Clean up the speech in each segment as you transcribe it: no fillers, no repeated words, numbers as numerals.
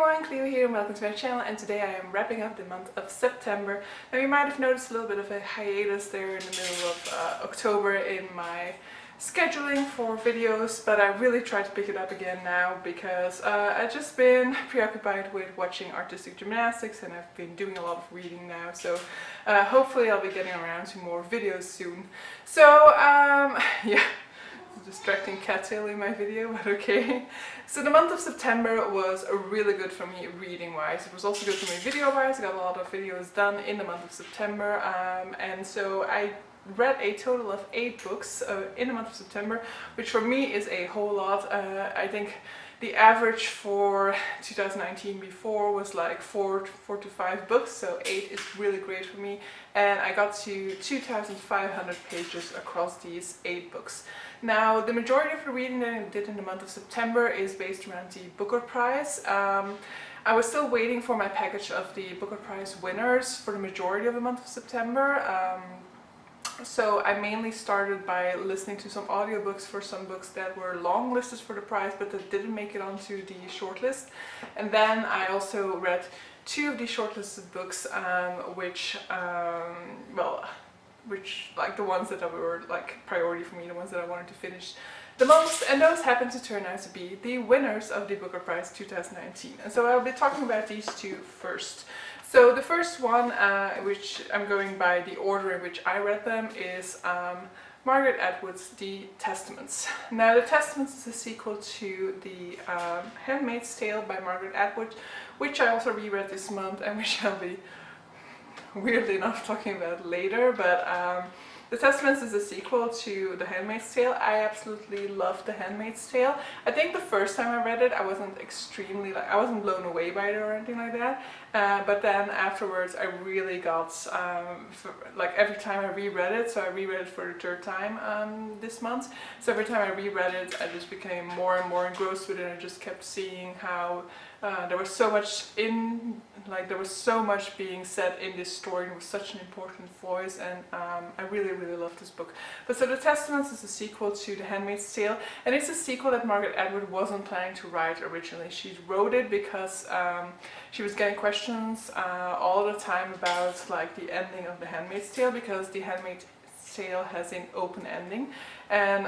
everyone, Cleo here and welcome to my channel, and today I am wrapping up the month of September. Now you might have noticed a little bit of a hiatus there in the middle of October in my scheduling for videos, but I really try to pick it up again now because I've just been preoccupied with watching artistic gymnastics and I've been doing a lot of reading now, so hopefully I'll be getting around to more videos soon. So yeah. Distracting cat tail in my video, but okay. So the month of September was really good for me reading wise. It was also good for me video wise. I got a lot of videos done in the month of September, and so I read a total of 8 books in the month of September, which for me is a whole lot. I think the average for 2019 before was like 4 to 5 books, so 8 is really great for me, and I got to 2,500 pages across these 8 books. Now, the majority of the reading that I did in the month of September is based around the Booker Prize. I was still waiting for my package of the Booker Prize winners for the majority of the month of September. So I mainly started by listening to some audiobooks for some books that were long listed for the prize but that didn't make it onto the shortlist. And then I also read 2 of the shortlisted books, which like the ones that were like priority for me, the ones that I wanted to finish the most, and those happened to turn out to be the winners of the Booker Prize 2019. And so I'll be talking about these 2 first. So the first one, which I'm going by the order in which I read them, is Margaret Atwood's The Testaments. Now, The Testaments is a sequel to the Handmaid's Tale by Margaret Atwood, which I also reread this month and which I'll be weirdly enough talking about later. But The Testaments is a sequel to The Handmaid's Tale. I absolutely loved The Handmaid's Tale. I think the first time I read it, I wasn't I wasn't blown away by it or anything like that. But then afterwards, I really got, like every time I reread it, so I reread it for the 3rd time this month. So every time I reread it, I just became more and more engrossed with it, and I just kept seeing how there was so much there was so much being said in this story. It was such an important voice, and I really loved this book. But so The Testaments is a sequel to The Handmaid's Tale, and it's a sequel that Margaret Atwood wasn't planning to write originally. She wrote it because she was getting questions all the time about like the ending of The Handmaid's Tale, because The Handmaid's Tale has an open ending, and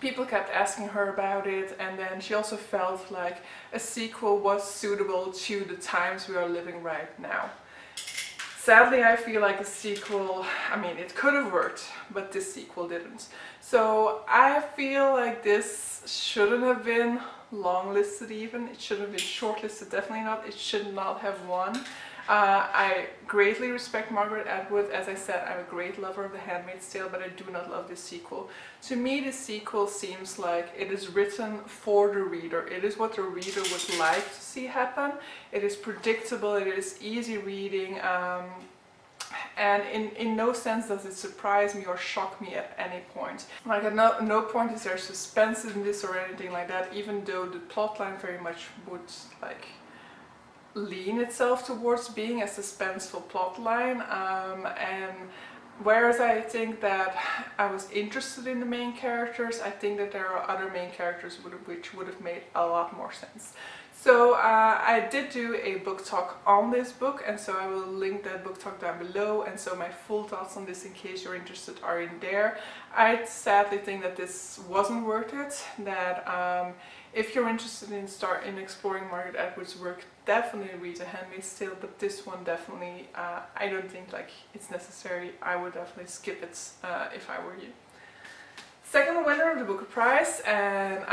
people kept asking her about it, and then she also felt like a sequel was suitable to the times we are living right now. Sadly, I feel like a sequel, I mean, it could have worked, but this sequel didn't. So I feel like this shouldn't have been long-listed even. It shouldn't have been shortlisted, definitely not. It should not have won. I greatly respect Margaret Atwood. As I said, I'm a great lover of The Handmaid's Tale, but I do not love this sequel. To me, this sequel seems like it is written for the reader. It is what the reader would like to see happen. It is predictable, it is easy reading, and in no sense does it surprise me or shock me at any point. Like at no point is there suspense in this or anything like that, even though the plotline very much would like lean itself towards being a suspenseful plotline, and whereas I think that I was interested in the main characters, I think that there are other main characters which would have made a lot more sense. So I did do a book talk on this book, and so I will link that book talk down below, and so my full thoughts on this, in case you're interested, are in there. I sadly think that this wasn't worth it, that if you're interested in exploring Margaret Atwood's work, definitely read The Handmaid's Tale, but this one definitely, I don't think like it's necessary. I would definitely skip it if I were you. Second winner of the Booker Prize, and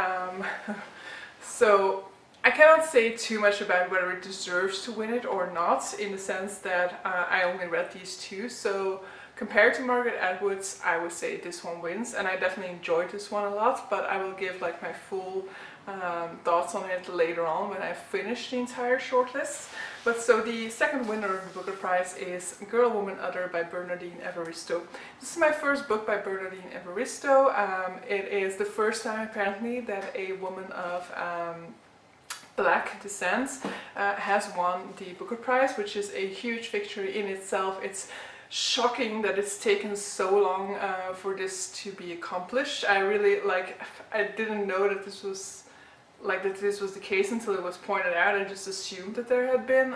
so I cannot say too much about whether it deserves to win it or not, in the sense that I only read these 2, so compared to Margaret Atwood's, I would say this one wins, and I definitely enjoyed this one a lot, but I will give like my full thoughts on it later on when I finish the entire shortlist. But so the second winner of the Booker Prize is Girl, Woman, Other by Bernardine Evaristo. This is my first book by Bernardine Evaristo. It is the first time apparently that a woman of Black descent has won the Booker Prize, which is a huge victory in itself. It's shocking that it's taken so long for this to be accomplished. I didn't know that this was like that this was the case until it was pointed out. I just assumed that there had been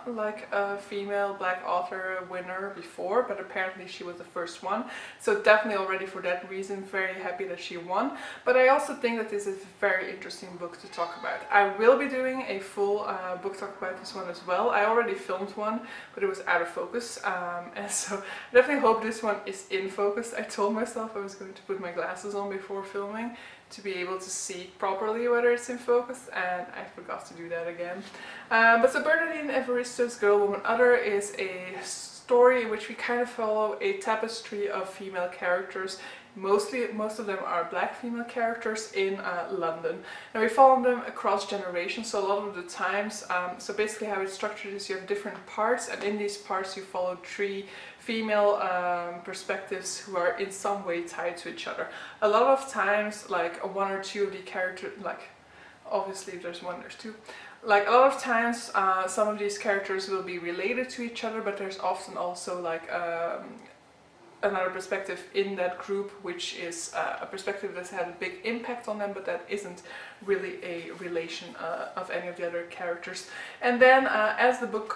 like a female black author winner before, but apparently she was the first one. So definitely already for that reason, very happy that she won. But I also think that this is a very interesting book to talk about. I will be doing a full book talk about this one as well. I already filmed one, but it was out of focus. And so I definitely hope this one is in focus. I told myself I was going to put my glasses on before filming to be able to see properly whether it's in focus, and I forgot to do that again. But so Bernardine Evaristo's Girl, Woman, Other is a story in which we kind of follow a tapestry of female characters. Most of them are black female characters in London. And we follow them across generations, so a lot of the times, so basically how it's structured is you have different parts, and in these parts you follow 3 female perspectives who are in some way tied to each other. A lot of times, like 1 or 2 of the characters, like obviously if there's 1, there's 2. Like a lot of times some of these characters will be related to each other, but there's often also like another perspective in that group, which is a perspective that's had a big impact on them, but that isn't really a relation of any of the other characters. And then as the book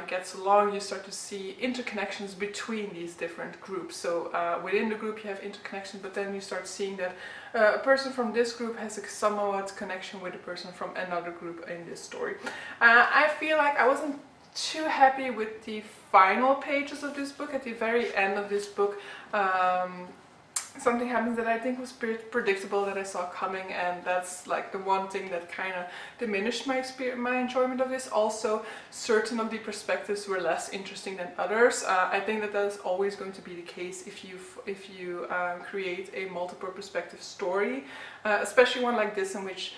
gets along, you start to see interconnections between these different groups. So within the group you have interconnections, but then you start seeing that a person from this group has a somewhat connection with a person from another group in this story. I feel like I wasn't too happy with the final pages of this book. At the very end of this book, something happens that I think was predictable, that I saw coming, and that's like the one thing that kind of diminished my enjoyment of this. Also, certain of the perspectives were less interesting than others. I think that is always going to be the case if you create a multiple perspective story, especially one like this in which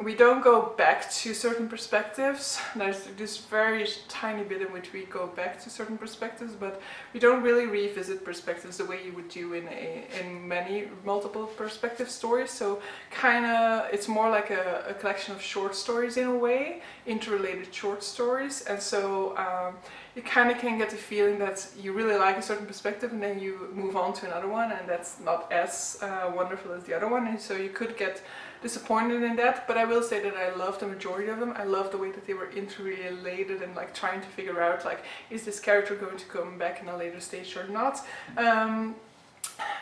we don't go back to certain perspectives. There's this very tiny bit in which we go back to certain perspectives, but we don't really revisit perspectives the way you would do in many multiple perspective stories. So kinda, it's more like a collection of short stories in a way, interrelated short stories, and so you kind of can get the feeling that you really like a certain perspective and then you move on to another one, and that's not as wonderful as the other one, and so you could get disappointed in that. But I will say that I love the majority of them. I love the way that they were interrelated and like trying to figure out like, is this character going to come back in a later stage or not.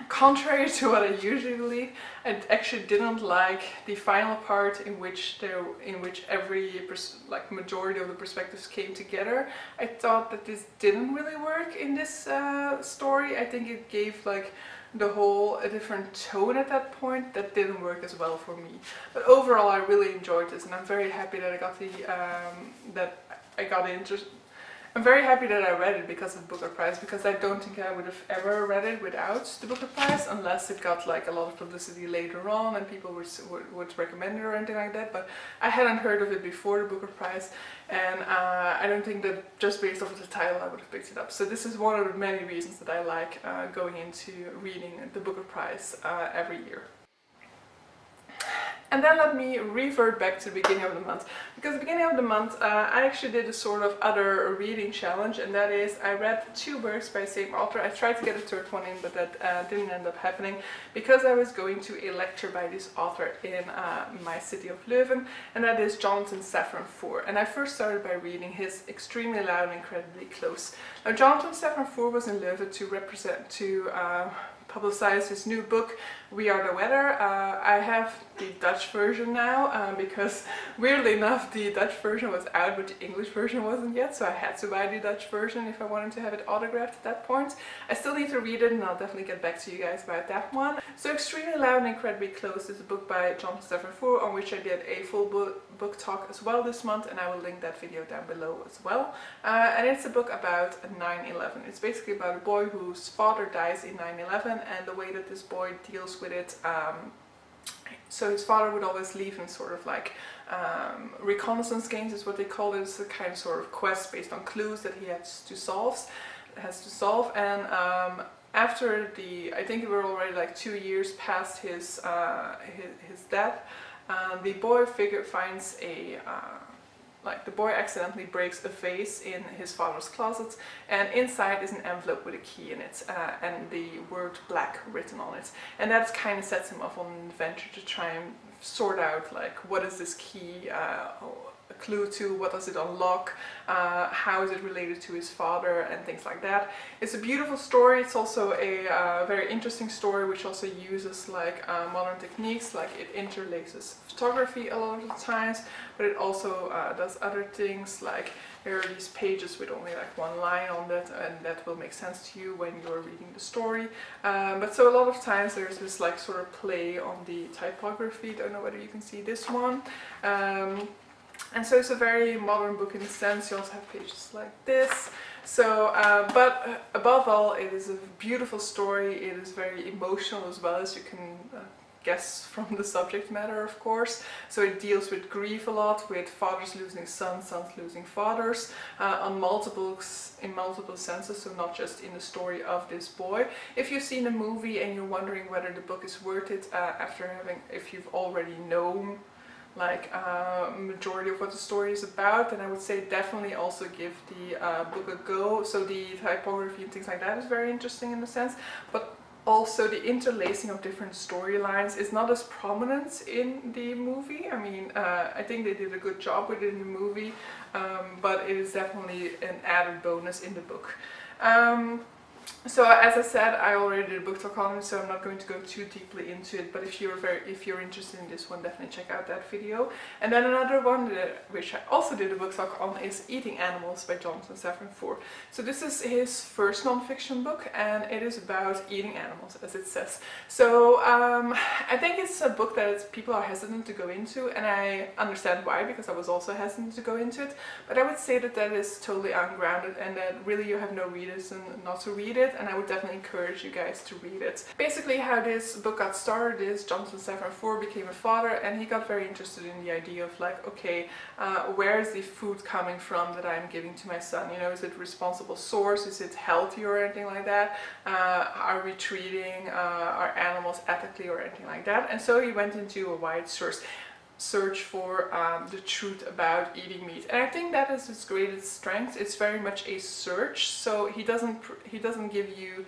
Contrary to what I usually believe, I actually didn't like the final part in which every majority of the perspectives came together. I thought that this didn't really work in this story. I think it gave like the whole a different tone at that point that didn't work as well for me. But overall, I really enjoyed this, and I'm very happy that I got I'm very happy that I read it because of Booker Prize, because I don't think I would have ever read it without the Booker Prize, unless it got like a lot of publicity later on and people would recommend it or anything like that. But I hadn't heard of it before the Booker Prize, and I don't think that just based off of the title I would have picked it up. So this is one of the many reasons that I like going into reading the Booker Prize every year. And then let me revert back to the beginning of the month, because the beginning of the month I actually did a sort of other reading challenge, and that is I read 2 works by the same author. I tried to get a 3rd one in, but that didn't end up happening because I was going to a lecture by this author in my city of Leuven, and that is Jonathan Safran Foer. And I first started by reading his Extremely Loud and Incredibly Close. Now Jonathan Safran Foer was in Leuven to publicize his new book, We Are the Weather. I have the Dutch version now because weirdly enough the Dutch version was out but the English version wasn't yet, so I had to buy the Dutch version if I wanted to have it autographed at that point. I still need to read it and I'll definitely get back to you guys about that one. So Extremely Loud and Incredibly Close is a book by Jonathan Safran Foer on which I did a full book talk as well this month, and I will link that video down below as well. And it's a book about 9/11. It's basically about a boy whose father dies in 9/11 and the way that this boy deals with it. So his father would always leave him sort of like reconnaissance games is what they call it. It's a kind of sort of quest based on clues that he has to solve. And after I think it were already like 2 years past his death, the boy finds the boy accidentally breaks a vase in his father's closet, and inside is an envelope with a key in it and the word black written on it. And that kind of sets him off on an adventure to try and sort out like what is this key a clue to, what does it unlock, how is it related to his father, and things like that. It's a beautiful story. It's also a very interesting story, which also uses like modern techniques, like it interlaces photography a lot of the times, but it also does other things, like there are these pages with only like one line on that, and that will make sense to you when you're reading the story. But so a lot of times there's this like sort of play on the typography. Don't know whether you can see this one. And so it's a very modern book in a sense. You also have pages like this. So, but above all, it is a beautiful story. It is very emotional as well, as you can guess from the subject matter, of course. So it deals with grief a lot, with fathers losing sons, sons losing fathers, in multiple senses, so not just in the story of this boy. If you've seen a movie and you're wondering whether the book is worth it, if you've already known like majority of what the story is about, then I would say definitely also give the book a go. So the typography and things like that is very interesting in a sense, but also the interlacing of different storylines is not as prominent in the movie. I mean, I think they did a good job with it in the movie, but it is definitely an added bonus in the book. So as I said, I already did a book talk on it, so I'm not going to go too deeply into it, but if you're interested in this one, definitely check out that video. And then another one which I also did a book talk on is Eating Animals by Safran Foer. So this is his first non-fiction book, and it is about eating animals, as it says. So I think it's a book that people are hesitant to go into, and I understand why, because I was also hesitant to go into it, but I would say that that is totally ungrounded, and that really you have no reason not to read it, and I would definitely encourage you guys to read it. Basically how this book got started is Safran Foer became a father, and he got very interested in the idea of like, okay, where is the food coming from that I'm giving to my son? You know, is it responsible source? Is it healthy or anything like that? Are we treating our animals ethically or anything like that? And so he went into a wide search for the truth about eating meat, and I think that is his greatest strength. It's very much a search, so he doesn't give you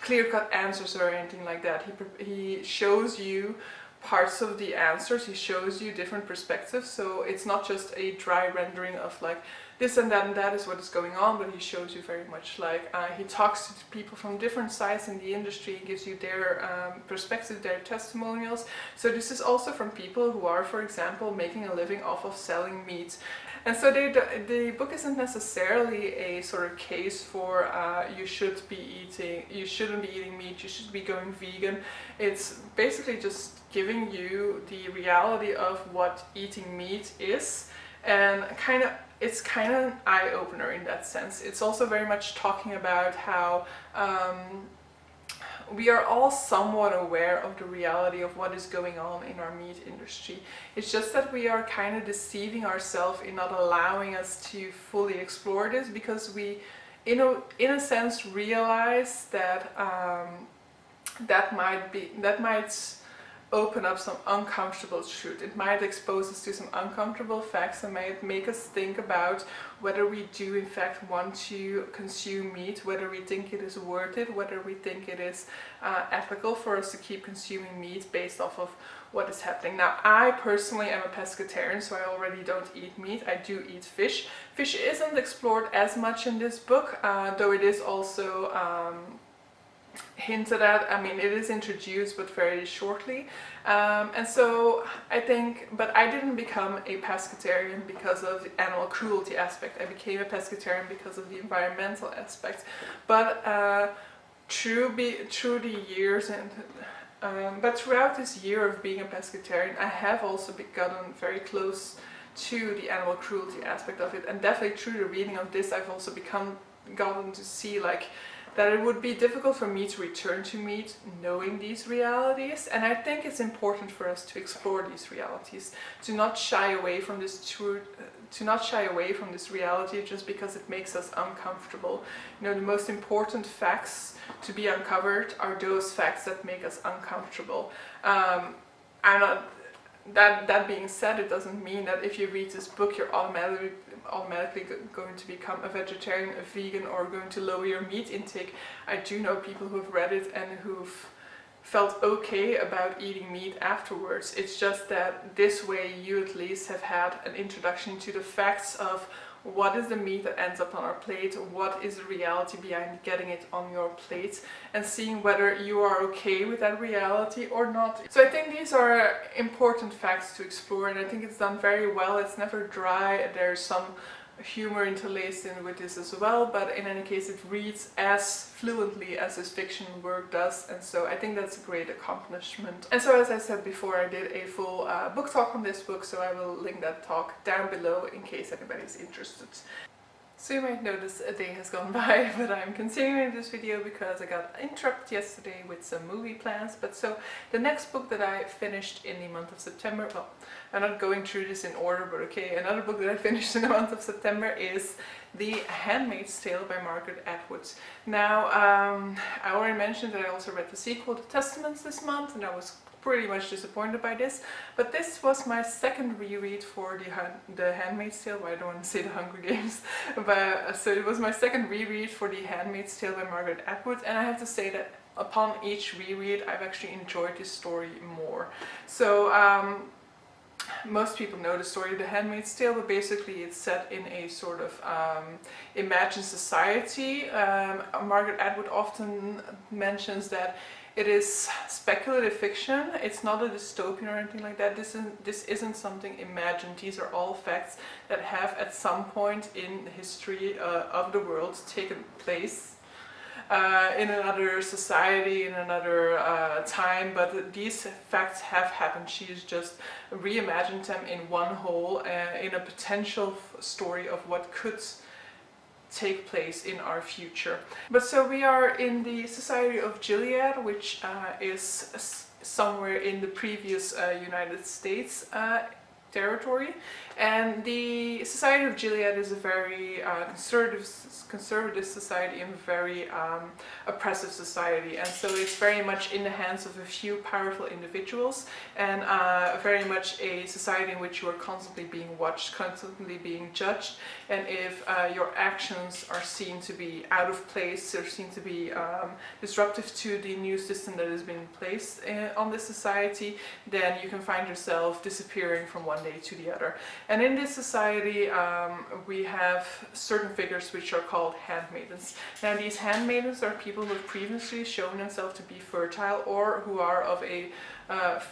clear-cut answers or anything like that. He shows you parts of the answers, he shows you different perspectives, so it's not just a dry rendering of like this and that is what is going on, but he shows you very much like he talks to people from different sides in the industry, gives you their perspective, their testimonials. So this is also from people who are, for example, making a living off of selling meat. And so the book isn't necessarily a sort of case for you shouldn't be eating meat, you should be going vegan. It's basically just giving you the reality of what eating meat is, and it's kind of an eye-opener in that sense. It's also very much talking about how we are all somewhat aware of the reality of what is going on in our meat industry. It's just that we are kind of deceiving ourselves in not allowing us to fully explore this, because we, in a sense, realize that that might open up some uncomfortable truth. It might expose us to some uncomfortable facts, and might make us think about whether we do in fact want to consume meat, whether we think it is worth it, whether we think it is ethical for us to keep consuming meat based off of what is happening. Now, I personally am a pescatarian, so I already don't eat meat. I do eat fish. Fish isn't explored as much in this book, though it is also hinted at. I mean, it is introduced, but very shortly. And so I think, but I didn't become a pescatarian because of the animal cruelty aspect. I became a pescatarian because of the environmental aspect. But through the years but throughout this year of being a pescatarian, I have also gotten very close to the animal cruelty aspect of it, and definitely through the reading of this, I've also gotten to see like that it would be difficult for me to return to meat knowing these realities, and I think it's important for us to explore these realities, to not shy away from this truth, to not shy away from this reality just because it makes us uncomfortable. You know, the most important facts to be uncovered are those facts that make us uncomfortable. That being said, it doesn't mean that if you read this book you're automatically going to become a vegetarian, a vegan, or going to lower your meat intake. I do know people who've read it and who've felt okay about eating meat afterwards. It's just that this way you at least have had an introduction to the facts of what is the meat that ends up on our plate, what is the reality behind getting it on your plate, and seeing whether you are okay with that reality or not. So I think these are important facts to explore, and I think it's done very well. It's never dry, there's some humor interlaced in with this as well, but in any case it reads as fluently as this fiction work does, and so I think that's a great accomplishment. And so, as I said before, I did a full book talk on this book, so I will link that talk down below in case anybody's interested. So you might notice a day has gone by, but I'm continuing this video because I got interrupted yesterday with some movie plans. But so the next book that I finished in the month of September, well, I'm not going through this in order, but okay, another book that I finished in the month of September is The Handmaid's Tale by Margaret Atwood. Now, I already mentioned that I also read the sequel, The Testaments, this month, and I was pretty much disappointed by this, but this was my second reread for the Handmaid's Tale. Well, I don't want to say the Hunger Games, but so it was my second reread for The Handmaid's Tale by Margaret Atwood, and I have to say that upon each reread I've actually enjoyed this story more. So most people know the story of The Handmaid's Tale, but basically it's set in a sort of imagined society. Margaret Atwood often mentions that it is speculative fiction. It's not a dystopian or anything like that. This isn't something imagined. These are all facts that have at some point in the history of the world taken place in another society, in another time, but these facts have happened. She's just reimagined them in one whole, in a potential story of what could take place in our future. But so we are in the Society of Gilead, which is somewhere in the previous United States territory, and the Society of Gilead is a very conservative society and very oppressive society, and so it's very much in the hands of a few powerful individuals, and very much a society in which you are constantly being watched, constantly being judged, and if your actions are seen to be out of place or seen to be disruptive to the new system that has been placed on this society, then you can find yourself disappearing from one day to the other. And in this society we have certain figures which are called handmaidens. Now these handmaidens are people who have previously shown themselves to be fertile or who are of a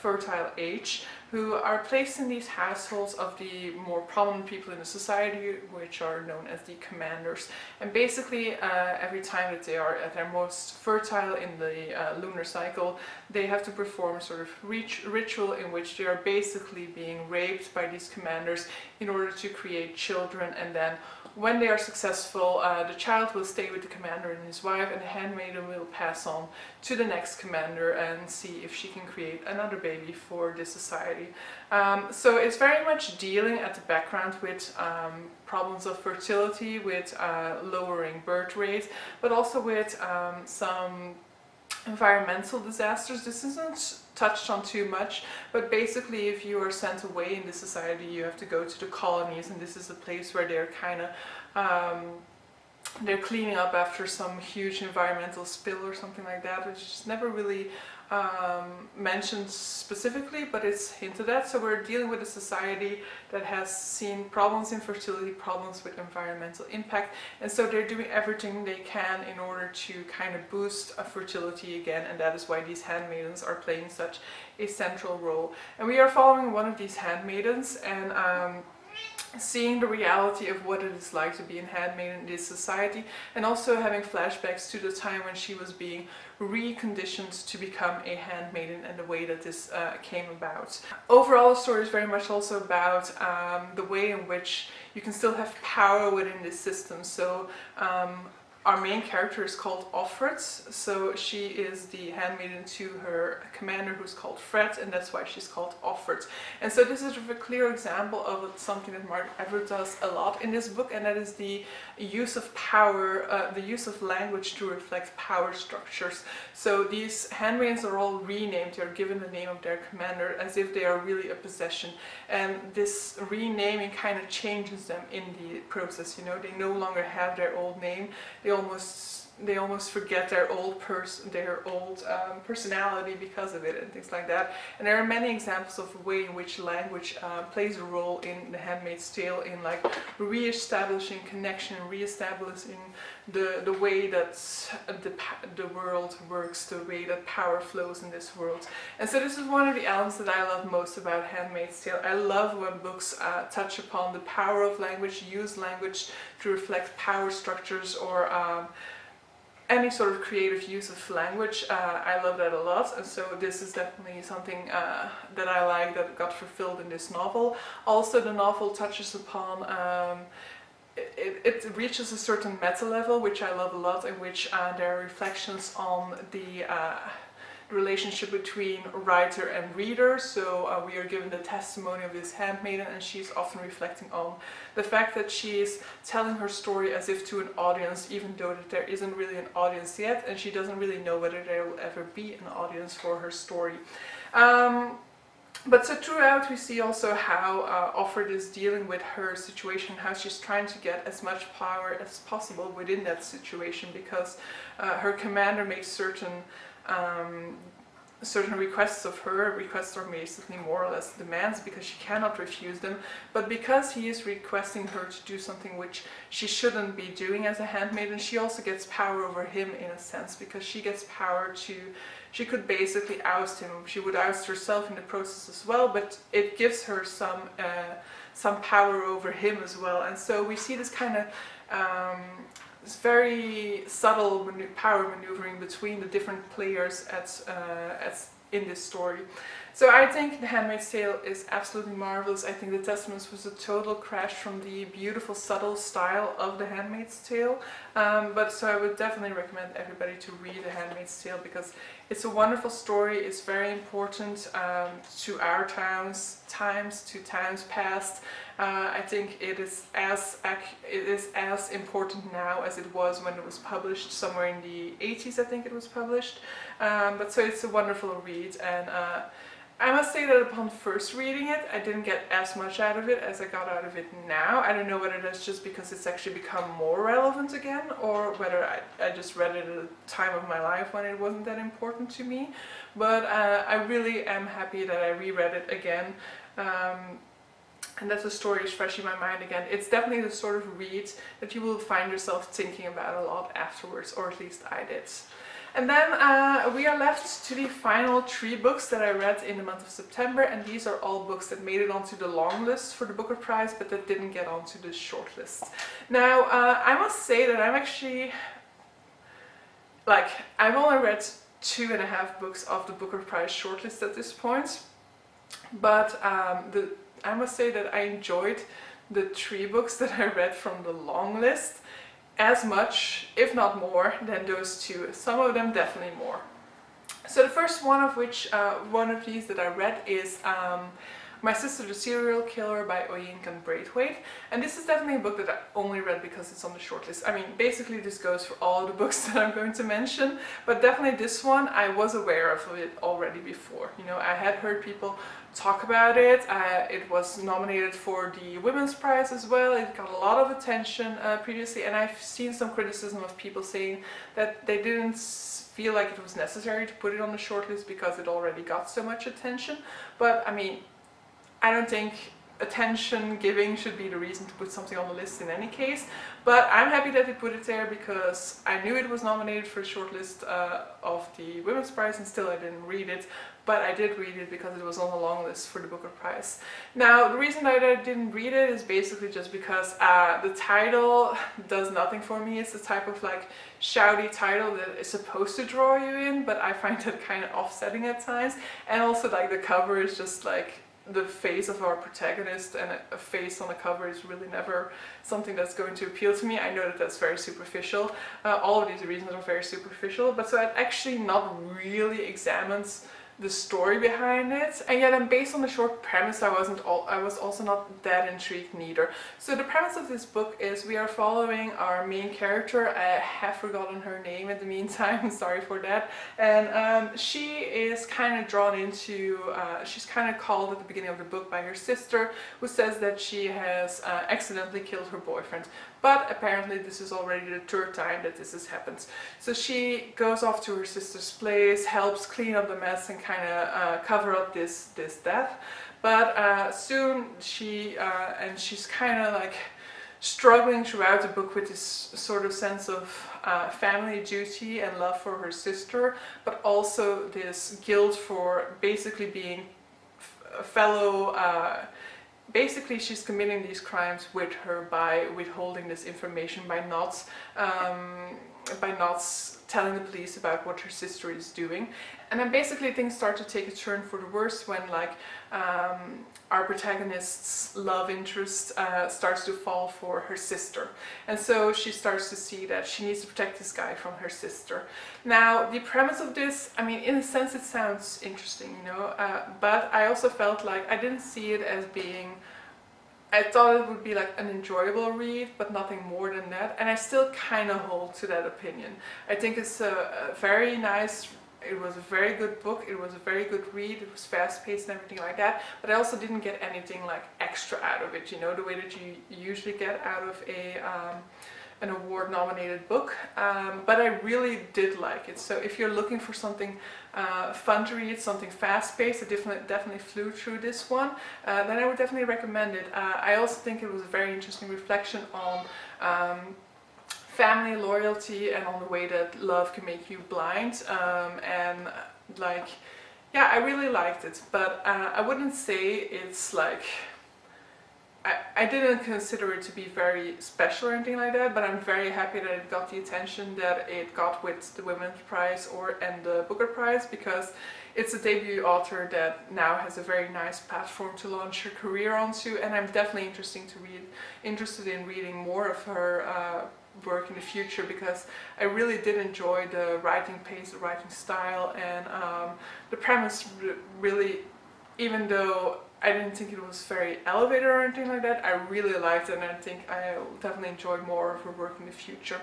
fertile age, who are placed in these households of the more prominent people in the society, which are known as the commanders. And basically every time that they are at their most fertile in the lunar cycle, they have to perform a sort of ritual in which they are basically being raped by these commanders in order to create children, and then when they are successful, the child will stay with the commander and his wife, and the handmaiden will pass on to the next commander and see if she can create another baby for this society. So it's very much dealing at the background with problems of fertility, with lowering birth rate, but also with some environmental disasters. This isn't touched on too much, but basically if you are sent away in this society, you have to go to the colonies, and this is a place where they're kind of they're cleaning up after some huge environmental spill or something like that, which is never really mentioned specifically, but it's hinted at. So we're dealing with a society that has seen problems in fertility, problems with environmental impact, and so they're doing everything they can in order to kind of boost fertility again, and that is why these handmaidens are playing such a central role. And we are following one of these handmaidens and seeing the reality of what it is like to be a handmaid in this society, and also having flashbacks to the time when she was being reconditioned to become a handmaiden and the way that this came about. Overall, the story is very much also about the way in which you can still have power within this system. So our main character is called Offred, so she is the handmaiden to her commander, who's called Fred, and that's why she's called Offred. And so this is a clear example of something that Margaret Atwood does a lot in this book, and that is the use of power, the use of language to reflect power structures. So these handmaidens are all renamed, they're given the name of their commander as if they are really a possession, and this renaming kind of changes them in the process, you know, they no longer have their old name, they almost they almost forget their old personality because of it and things like that. And there are many examples of the way in which language plays a role in The Handmaid's Tale, in like re-establishing connection, re-establishing the way that the world works, the way that power flows in this world. And so this is one of the elements that I love most about Handmaid's Tale. I love when books touch upon the power of language, use language to reflect power structures or any sort of creative use of language. I love that a lot, and so this is definitely something that I like that got fulfilled in this novel. Also, the novel touches upon it reaches a certain meta level, which I love a lot, in which there are reflections on the relationship between writer and reader. So we are given the testimony of this handmaiden, and she's often reflecting on the fact that she is telling her story as if to an audience, even though that there isn't really an audience yet, and she doesn't really know whether there will ever be an audience for her story. But so throughout we see also how Offord is dealing with her situation, how she's trying to get as much power as possible within that situation, because her commander makes certain requests of her. Requests are basically more or less demands, because she cannot refuse them, but because he is requesting her to do something which she shouldn't be doing as a handmaiden, she also gets power over him in a sense, because she gets power to, she could basically oust him. She would oust herself in the process as well, but it gives her some power over him as well. And so we see this kind of this very subtle power maneuvering between the different players in this story. So I think The Handmaid's Tale is absolutely marvelous. I think The Testaments was a total crash from the beautiful, subtle style of The Handmaid's Tale. But so I would definitely recommend everybody to read The Handmaid's Tale, because it's a wonderful story. It's very important to our times, to times past. I think it is as important now as it was when it was published somewhere in the 80s. I think it was published. But so it's a wonderful read, and I must say that upon first reading it, I didn't get as much out of it as I got out of it now. I don't know whether that's just because it's actually become more relevant again, or whether I just read it at a time of my life when it wasn't that important to me. But I really am happy that I reread it again. And that the story is fresh in my mind again. It's definitely the sort of read that you will find yourself thinking about a lot afterwards, or at least I did. And then we are left to the final 3 books that I read in the month of September, and these are all books that made it onto the long list for the Booker Prize, but that didn't get onto the short list. Now, I must say that I'm actually, I've only read 2.5 books of the Booker Prize shortlist at this point, but I must say that I enjoyed the 3 books that I read from the long list as much, if not more, than those 2. Some of them definitely more. So the first one of these that I read is My Sister the Serial Killer by Oyinkan Braithwaite, and this is definitely a book that I only read because it's on the shortlist. I mean, basically this goes for all the books that I'm going to mention, but definitely this one I was aware of it already before. You know, I had heard people talk about it. It was nominated for the Women's Prize as well. It got a lot of attention previously, and I've seen some criticism of people saying that they didn't feel like it was necessary to put it on the shortlist because it already got so much attention. But I mean, I don't think attention giving should be the reason to put something on the list in any case, but I'm happy that they put it there because I knew it was nominated for a shortlist of the Women's Prize, and still I didn't read it, but I did read it because it was on the long list for the Booker Prize. Now, the reason that I didn't read it is basically just because the title does nothing for me. It's the type of shouty title that is supposed to draw you in, but I find that kind of offsetting at times, and also the cover is just the face of our protagonist, and a face on a cover is really never something that's going to appeal to me. I know that that's very superficial. All of these reasons are very superficial, but so I've actually not really examined the story behind it. And yet, and based on the short premise, I was also not that intrigued neither. So the premise of this book is we are following our main character. I have forgotten her name in the meantime, sorry for that. And she is kind of drawn into, she's kind of called at the beginning of the book by her sister, who says that she has accidentally killed her boyfriend. But apparently this is already the third time that this has happened. So she goes off to her sister's place, helps clean up the mess and kind of cover up this death. But soon she's kind of like struggling throughout the book with this sort of sense of family duty and love for her sister, but also this guilt for basically being a fellow. Basically, she's committing these crimes with her by withholding this information, by not telling the police about what her sister is doing. And then basically things start to take a turn for the worse when like our protagonist's love interest starts to fall for her sister. And so she starts to see that she needs to protect this guy from her sister. Now, the premise of this, I mean, in a sense it sounds interesting, you know, but I also felt like I didn't see it as being, I thought it would be like an enjoyable read, but nothing more than that. And I still kind of hold to that opinion. I think it's a very nice, it was a very good book, it was a very good read, it was fast paced and everything like that. But I also didn't get anything like extra out of it, you know, the way that you usually get out of an award nominated book. But I really did like it. So if you're looking for something fun to read, something fast paced, I definitely flew through this one, then I would definitely recommend it. I also think it was a very interesting reflection on family loyalty and on the way that love can make you blind, and like, yeah, I really liked it, but I wouldn't say it's like, I didn't consider it to be very special or anything like that, but I'm very happy that it got the attention that it got with the Women's Prize and the Booker Prize, because it's a debut author that now has a very nice platform to launch her career onto, and I'm definitely interested in reading more of her work in the future, because I really did enjoy the writing pace, the writing style, and the premise really, even though I didn't think it was very elevated or anything like that, I really liked it, and I think I will definitely enjoy more of her work in the future.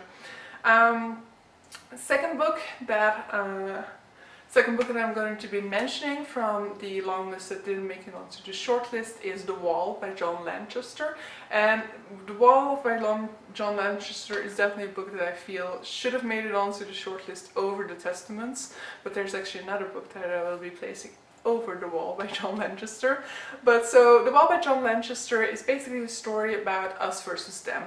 Second book that I'm going to be mentioning from the long list that didn't make it onto the short list is The Wall by John Lanchester. And The Wall by John Lanchester is definitely a book that I feel should have made it onto the short list over The Testaments, but there's actually another book that I will be placing over The Wall by John Lanchester. But so The Wall by John Lanchester is basically a story about us versus them.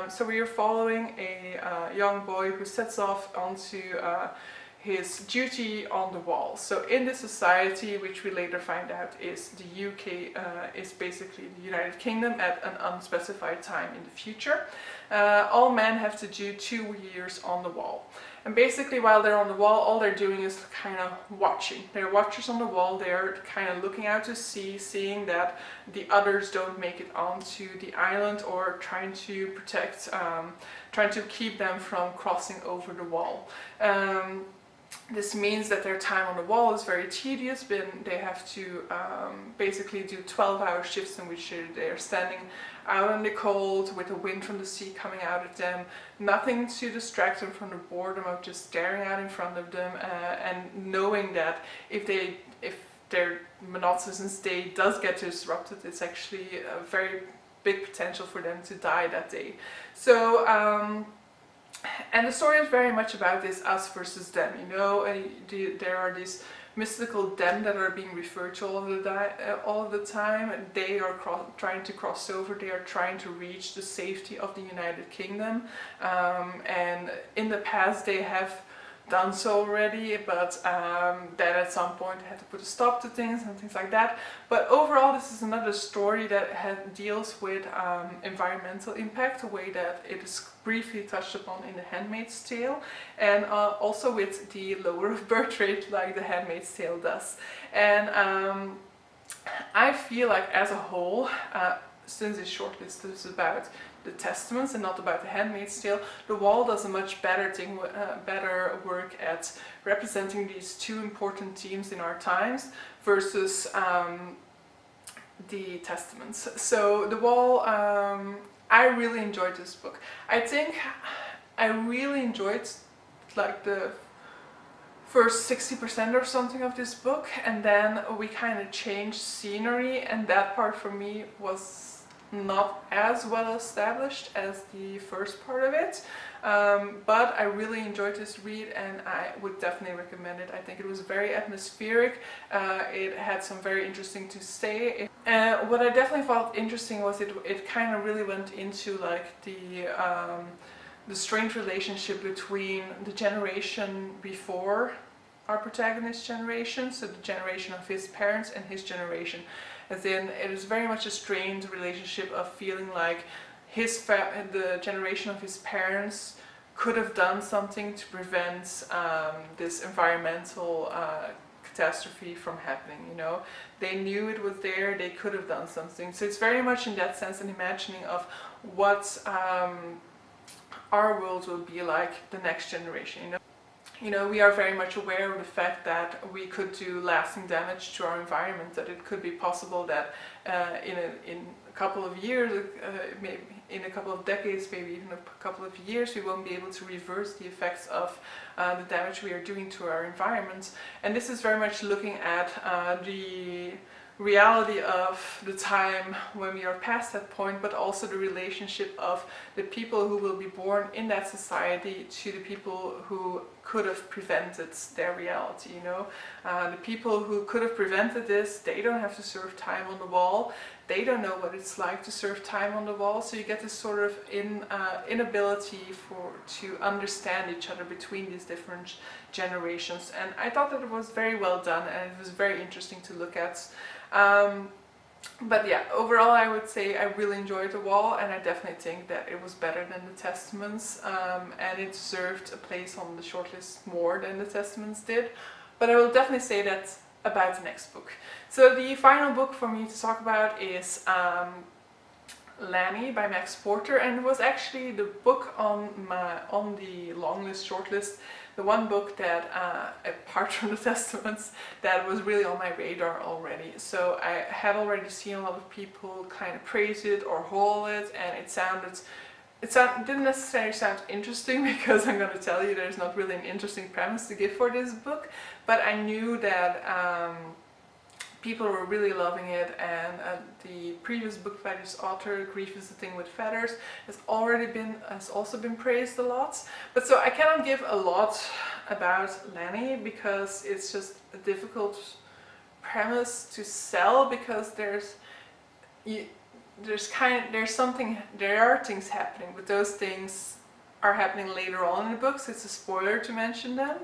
So we are following a young boy who sets off onto his duty on the wall. So in this society, which we later find out is the UK, is basically the United Kingdom at an unspecified time in the future, all men have to do 2 years on the wall. And basically while they're on the wall, all they're doing is kind of watching. They're watchers on the wall, they're kind of looking out to sea, seeing that the others don't make it onto the island, or trying to protect, trying to keep them from crossing over the wall. This means that their time on the wall is very tedious, but they have to basically do 12-hour shifts in which they are standing out in the cold with the wind from the sea coming out at them, nothing to distract them from the boredom of just staring out in front of them, and knowing that if their monotonous day does get disrupted, it's actually a very big potential for them to die that day. So and the story is very much about this us versus them, you know. There are these mystical them that are being referred to all of the time, and they are trying to cross over, they are trying to reach the safety of the United Kingdom, and in the past they have done so already, but then at some point they had to put a stop to things and things like that. But overall, this is another story that deals with environmental impact, a way that it is briefly touched upon in the Handmaid's Tale, and also with the lower of birth rate, like the Handmaid's Tale does. And I feel like as a whole, since this shortlist is about the Testaments and not about the Handmaid's Tale, The Wall does a much better better work at representing these two important themes in our times versus the Testaments. So The Wall, I really enjoyed this book. I think I really enjoyed like the first 60% or something of this book, and then we kind of changed scenery, and that part for me was not as well established as the first part of it, but I really enjoyed this read and I would definitely recommend it. I think it was very atmospheric, it had some very interesting to say. What I definitely felt interesting was it kind of really went into like the strange relationship between the generation before our protagonist's generation, so the generation of his parents and his generation. As in, it is very much a strained relationship of feeling like the generation of his parents could have done something to prevent this environmental catastrophe from happening, you know. They knew it was there, they could have done something. So it's very much in that sense an imagining of what our world will be like the next generation, you know. You know, we are very much aware of the fact that we could do lasting damage to our environment, that it could be possible that in a couple of years, maybe in a couple of decades, maybe even a couple of years, we won't be able to reverse the effects of the damage we are doing to our environment. And this is very much looking at the reality of the time when we are past that point, but also the relationship of the people who will be born in that society to the people who could have prevented their reality, you know. The people who could have prevented this, they don't have to serve time on the wall, they don't know what it's like to serve time on the wall, so you get this sort of inability to understand each other between these different generations. And I thought that it was very well done and it was very interesting to look at. But yeah, overall I would say I really enjoyed The Wall, and I definitely think that it was better than the Testaments, and it deserved a place on the shortlist more than the Testaments did. But I will definitely say that about the next book. So the final book for me to talk about is Lanny by Max Porter, and it was actually the book on the long list shortlist, the one book that, apart from the Testaments, that was really on my radar already. So I had already seen a lot of people kind of praise it or haul it, and it didn't necessarily sound interesting, because I'm going to tell you there's not really an interesting premise to give for this book, but I knew that people were really loving it, and the previous book by this author, Grief is the Thing with Feathers, has also been praised a lot. But so I cannot give a lot about Lanny, because it's just a difficult premise to sell, because there are things happening, but those things are happening later on in the book, so it's a spoiler to mention them.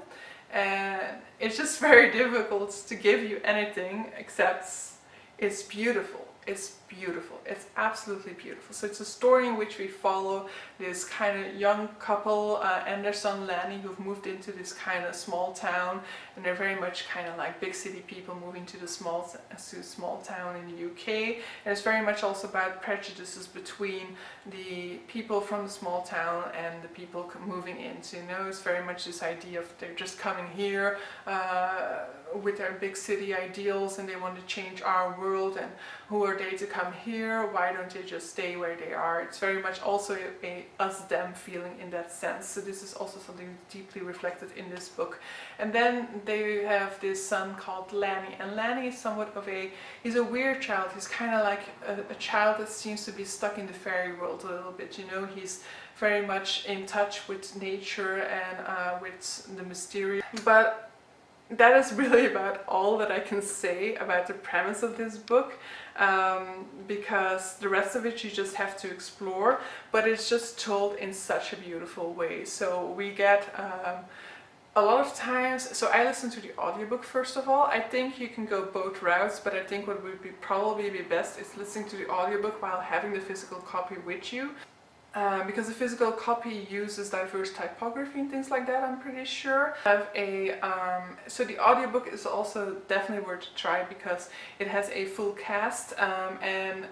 And it's just very difficult to give you anything except it's beautiful. It's beautiful. It's absolutely beautiful. So it's a story in which we follow this kind of young couple and their son Lanny, who've moved into this kind of small town, and they're very much kind of like big city people moving to the small town in the UK. And it's very much also about prejudices between the people from the small town and the people moving into. You know, it's very much this idea of they're just coming here with their big city ideals, and they want to change our world, and who are they to come here? Why don't they just stay where they are? It's very much also a us-them feeling in that sense. So this is also something deeply reflected in this book. And then they have this son called Lanny, and Lanny is somewhat of he's a weird child. He's kind of like a child that seems to be stuck in the fairy world a little bit, you know. He's very much in touch with nature and with the mysterious. But that is really about all that I can say about the premise of this book, because the rest of it you just have to explore, but it's just told in such a beautiful way. So we get a lot of times, so I listen to the audiobook first of all. I think you can go both routes, but I think what would probably be best is listening to the audiobook while having the physical copy with you. because the physical copy uses diverse typography and things like that, I'm pretty sure. I have a so the audiobook is also definitely worth a try because it has a full cast, and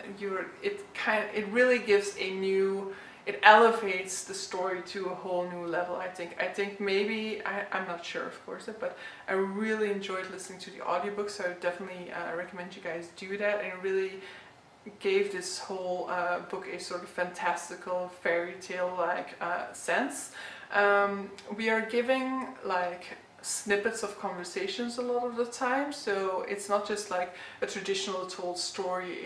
it really gives a new, it elevates the story to a whole new level. I think maybe I'm not sure, of course, but I really enjoyed listening to the audiobook, so I definitely recommend you guys do that, and it really gave this whole book a sort of fantastical fairy tale like sense. We are giving like snippets of conversations a lot of the time, so it's not just like a traditional told story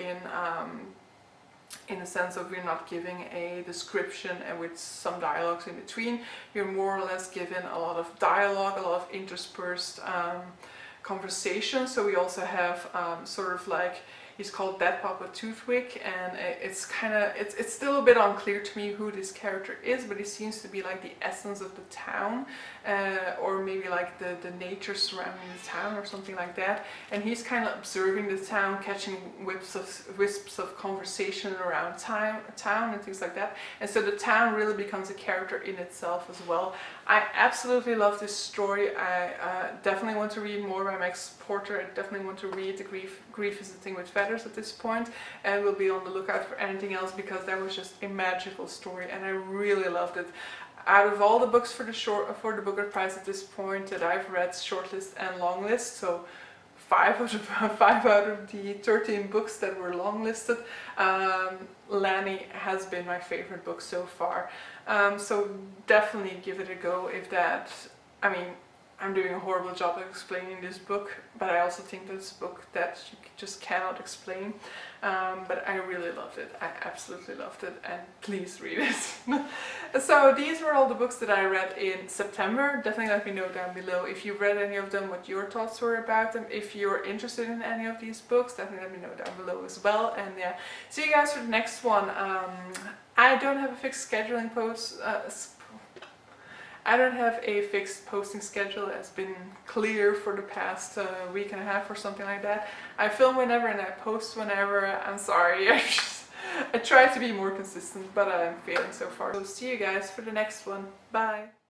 in the sense of we're not giving a description and with some dialogues in between. You're more or less given a lot of dialogue, a lot of interspersed conversation. So we also have sort of like, he's called Dead Papa Toothwick, and it's still a bit unclear to me who this character is, but he seems to be like the essence of the town, or maybe like the nature surrounding the town or something like that. And he's kind of observing the town, catching wisps of conversation around town and things like that. And so the town really becomes a character in itself as well. I absolutely love this story. I definitely want to read more by Max Porter. I definitely want to read The Grief is a Thing with Feathers at this point, and we'll be on the lookout for anything else because that was just a magical story and I really loved it. Out of all the books for the Booker Prize at this point that I've read, shortlist and longlist, so 5 out of the 13 books that were longlisted, Lanny has been my favorite book so far. So definitely give it a go if that, I mean, I'm doing a horrible job of explaining this book, but I also think that it's a book that you just cannot explain. But I really loved it. I absolutely loved it, and please read it. So these were all the books that I read in September. Definitely let me know down below if you've read any of them, what your thoughts were about them. If you're interested in any of these books, definitely let me know down below as well. And yeah, see you guys for the next one. I don't have a fixed scheduling I don't have a fixed posting schedule. It's been clear for the past week and a half or something like that. I film whenever and I post whenever. I'm sorry. I try to be more consistent, but I'm failing so far. So see you guys for the next one. Bye.